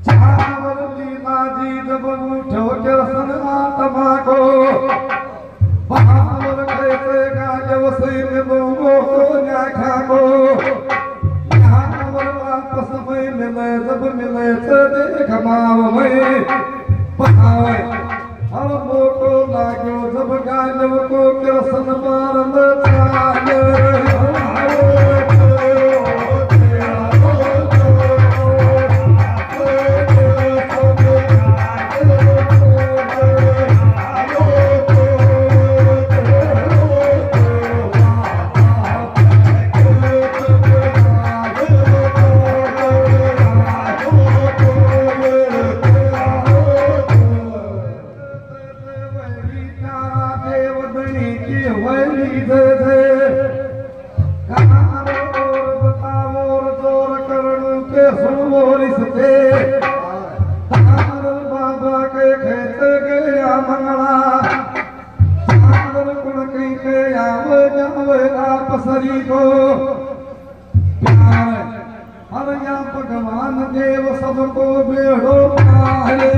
छावरली माझी जब उठो केरसन आत्मा को बहावर कैसे गाजवसे में लोगों को न्याखा को छावर वापस में मिले जब मिले से देख माव में बहावे अब मोको लागो जब गाजव को केरसन मारन चाले बाबा के खेत गया मंगला कहीं के आवे जावे आपसरी को प्यार हर या भगवान देव सबको बेड़ो पाए